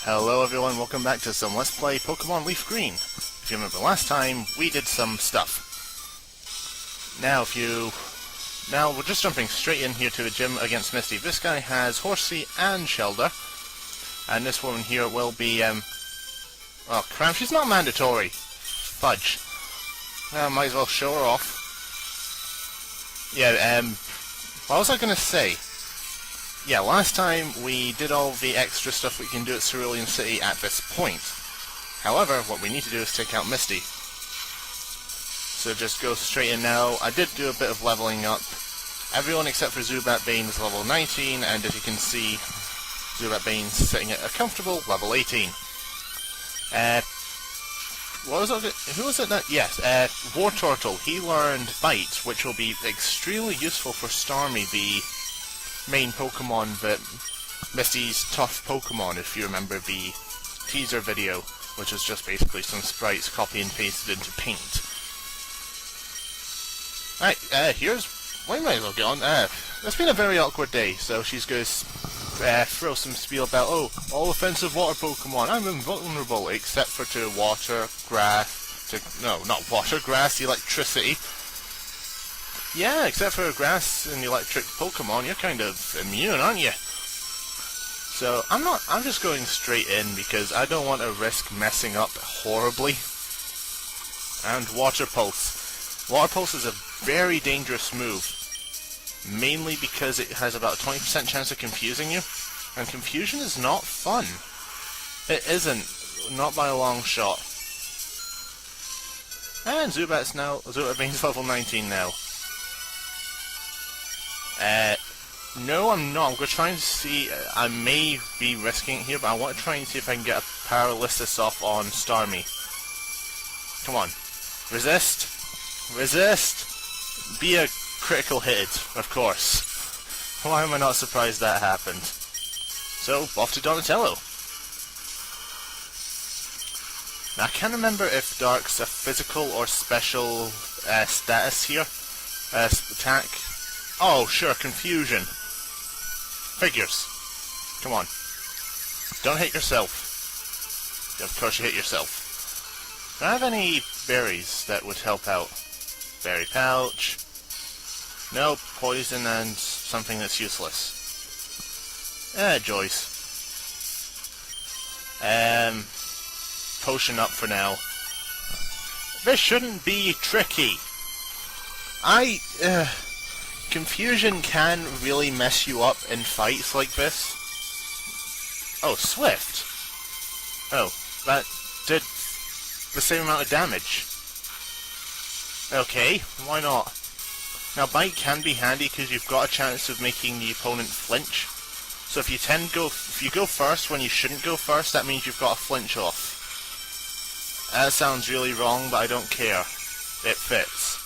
Hello everyone, welcome back to some Let's Play Pokemon LeafGreen. If you remember last time, we did some stuff. Now we're just jumping straight in here to the gym against Misty. This guy has Horsey and Shelder. And this woman here will be, oh crap, she's not mandatory. Fudge. Might as well show her off. Yeah, what was I gonna say? Yeah, last time we did all the extra stuff we can do at Cerulean City at this point. However, what we need to do is take out Misty. So just go straight in now. I did do a bit of leveling up. Everyone except for Zubat Bane is level 19, and as you can see, Zubat Bane's sitting at a comfortable level 18. What was it? Who was it that? Yes, War Turtle. He learned Bite, which will be extremely useful for Starmie, the main Pokemon that Misty's tough Pokemon, if you remember the teaser video, which is just basically some sprites copy and pasted into paint. Right, we might as well get on. It's been a very awkward day, so she's going to throw some spiel about, oh, all offensive water Pokemon, I'm invulnerable, except for to water, grass, no, not water, grass, electricity. Yeah, except for grass and electric Pokemon, you're kind of immune, aren't you? So, I'm just going straight in because I don't want to risk messing up horribly. And Water Pulse. Water Pulse is a very dangerous move. Mainly because it has about a 20% chance of confusing you. And confusion is not fun. It isn't. Not by a long shot. And Zubat Bane's level 19 now. No, I'm not. I'm going to try and see. I may be risking it here, but I want to try and see if I can get a Paralysis off on Starmie. Come on. Resist. Resist. Be a critical hit, of course. Why am I not surprised that happened? So, off to Donatello. Now, I can't remember if Dark's a physical or special status here. Attack. Oh, sure, Confusion. Figures. Come on. Don't hit yourself. Of course you hit yourself. Do I have any berries that would help out? Berry pouch. No, poison and something that's useless. Joyce. Potion up for now. This shouldn't be tricky. Confusion can really mess you up in fights like this. Oh, Swift. Oh, that did the same amount of damage. Okay, why not? Now, Bite can be handy because you've got a chance of making the opponent flinch. So if you go first when you shouldn't go first, that means you've got a flinch off. That sounds really wrong, but I don't care. It fits.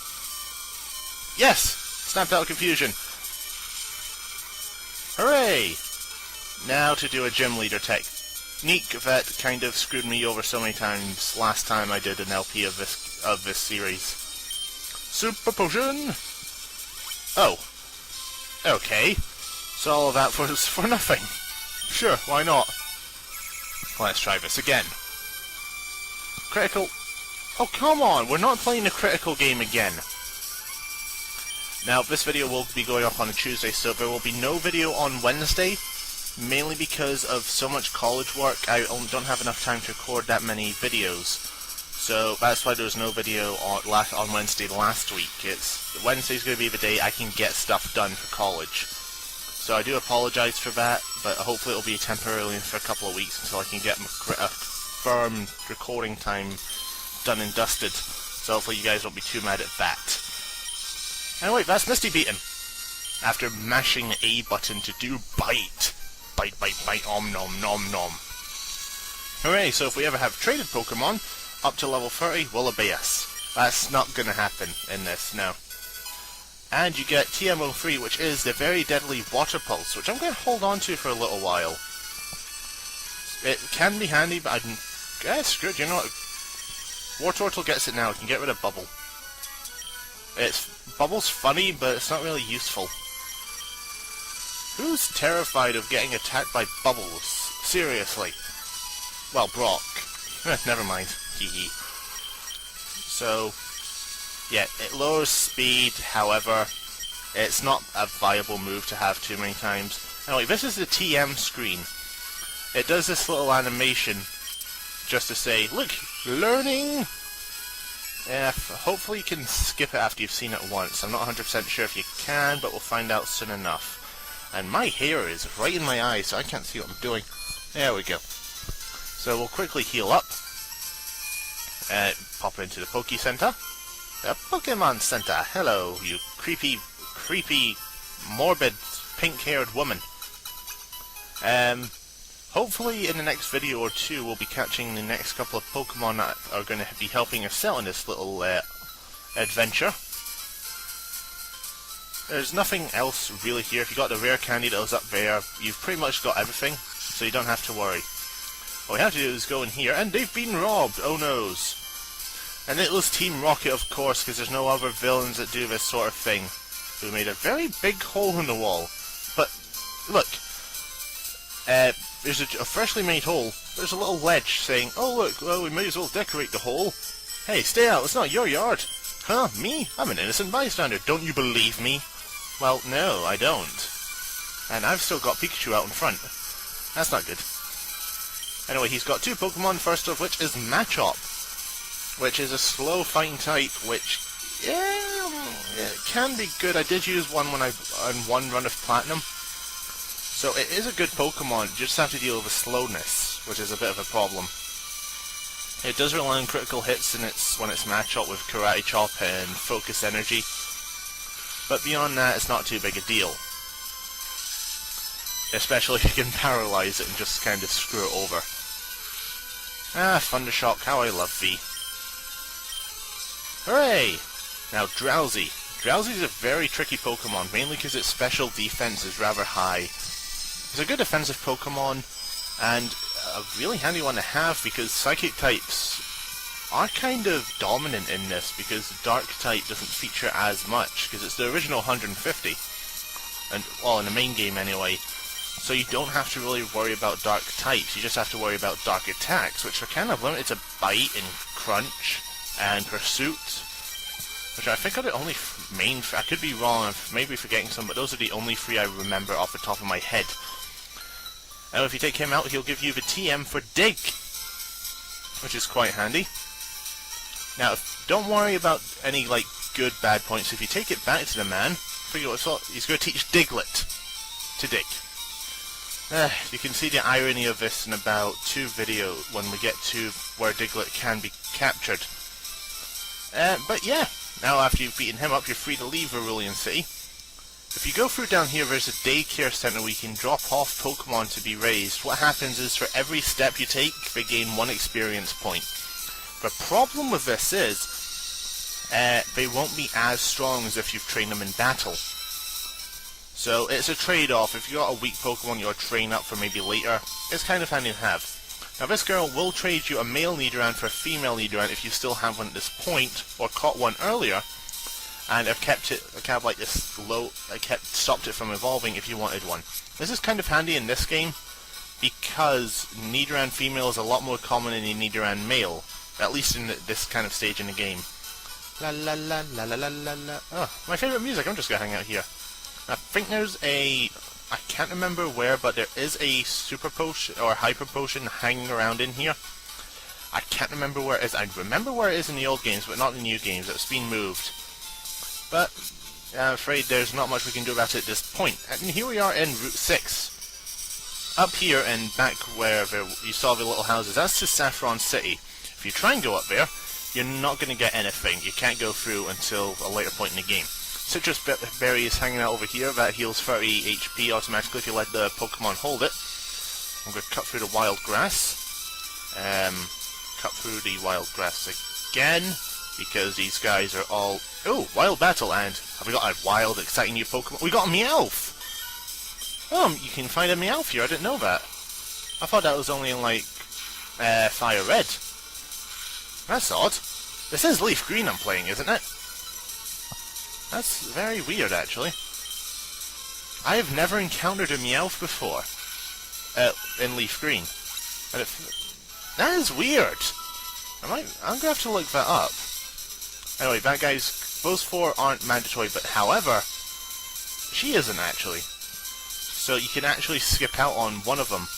Yes! Snapped out of confusion. Hooray! Now to do a gym leader technique that kind of screwed me over so many times last time I did an LP of this series. Super Potion! Oh. Okay. So all of that was for nothing. Sure, why not? Let's try this again. Critical. Oh, come on! We're not playing a critical game again. Now, this video will be going up on a Tuesday, so there will be no video on Wednesday, mainly because of so much college work. I don't have enough time to record that many videos. So that's why there was no video on Wednesday last week. Wednesday's going to be the day I can get stuff done for college. So I do apologize for that, but hopefully it'll be temporarily for a couple of weeks until I can get a firm recording time done and dusted. So hopefully you guys won't be too mad at that. Anyway, that's Misty beaten. After mashing the A button to do Bite. Bite, bite, bite, om nom nom nom. Hooray, so if we ever have traded Pokemon, up to level 30 will obey us. That's not gonna happen in this, no. And you get TMO3, which is the very deadly Water Pulse, which I'm gonna hold on to for a little while. It can be handy, but screw it, you know what? War Turtle gets it now, it can get rid of Bubble. Bubble's funny, but it's not really useful. Who's terrified of getting attacked by Bubbles? Seriously. Well, Brock. Never mind. Hee. So, yeah, it lowers speed, however, it's not a viable move to have too many times. Anyway, this is the TM screen. It does this little animation just to say, look, learning! Hopefully you can skip it after you've seen it once. I'm not 100% sure if you can, but we'll find out soon enough. And my hair is right in my eyes, so I can't see what I'm doing. There we go. So we'll quickly heal up. Pop into the Poke Center. The Pokemon Center. Hello, you creepy, morbid, pink-haired woman. Hopefully in the next video or two we'll be catching the next couple of Pokemon that are going to be helping us out in this little adventure. There's nothing else really here. If you got the rare candy that was up there, you've pretty much got everything, so you don't have to worry. What we have to do is go in here, and they've been robbed! Oh noes! And it was Team Rocket, of course, because there's no other villains that do this sort of thing. We made a very big hole in the wall. But, look, there's a freshly made hole. There's a little ledge saying, oh look, well we may as well decorate the hole. Hey, stay out, it's not your yard. Huh, me? I'm an innocent bystander. Don't you believe me? Well, no, I don't. And I've still got Pikachu out in front. That's not good. Anyway, he's got two Pokemon, first of which is Machop, which is a slow fighting type, which, yeah, it can be good. I did use one when on one run of Platinum. So it is a good Pokemon, you just have to deal with the slowness, which is a bit of a problem. It does rely on critical hits when it's Machop with Karate Chop and Focus Energy, but beyond that it's not too big a deal. Especially if you can paralyze it and just kind of screw it over. Ah, Thundershock, how I love V. Hooray! Now Drowsy. Drowsy's a very tricky Pokemon, mainly because its special defense is rather high. It's a good defensive Pokemon, and a really handy one to have because Psychic types are kind of dominant in this because Dark type doesn't feature as much because it's the original 150, and well, in the main game anyway. So you don't have to really worry about Dark types. You just have to worry about Dark attacks, which are kind of limited to Bite and Crunch and Pursuit, which I think are the only main. I could be wrong, I'm maybe forgetting some, but those are the only three I remember off the top of my head. Now if you take him out, he'll give you the TM for Dig, which is quite handy. Now, don't worry about any like good bad points. If you take it back to the man, figure what's what he's going to teach Diglett to dig. You can see the irony of this in about 2 videos when we get to where Diglett can be captured. But yeah, now after you've beaten him up, you're free to leave Verulian City. If you go through down here, there's a daycare center where you can drop off Pokemon to be raised. What happens is for every step you take, they gain 1 experience point. The problem with this is, they won't be as strong as if you've trained them in battle. So it's a trade-off. If you got a weak Pokemon you'll train up for maybe later, it's kind of handy to have. Now this girl will trade you a male Nidoran for a female Nidoran if you still have one at this point, or caught one earlier, and I've kept it kind of like this low, stopped it from evolving if you wanted one. This is kind of handy in this game, because Nidoran female is a lot more common than a Nidoran male, at least in this kind of stage in the game. La la la la la la la la. Oh, my favourite music, I'm just gonna hang out here. I think there's a, I can't remember where, but there is a super potion or hyper potion hanging around in here. I can't remember where it is. I remember where it is in the old games, but not in the new games. It's been moved. But I'm afraid there's not much we can do about it at this point. And here we are in Route 6. Up here and back where you saw the little houses, that's to Saffron City. If you try and go up there, you're not going to get anything. You can't go through until a later point in the game. Citrus Berry is hanging out over here. That heals 30 HP automatically if you let the Pokemon hold it. I'm going to cut through the wild grass. Cut through the wild grass again, because these guys are all... Oh, Wild Battle, and have we got a wild, exciting new Pokemon? We got a Meowth! Oh, you can find a Meowth here, I didn't know that. I thought that was only in, like, Fire Red. That's odd. This is LeafGreen I'm playing, isn't it? That's very weird, actually. I have never encountered a Meowth before in LeafGreen. That is weird. I'm gonna have to look that up. Anyway, that guy's... Those 4 aren't mandatory, but however, she isn't actually. So you can actually skip out on one of them.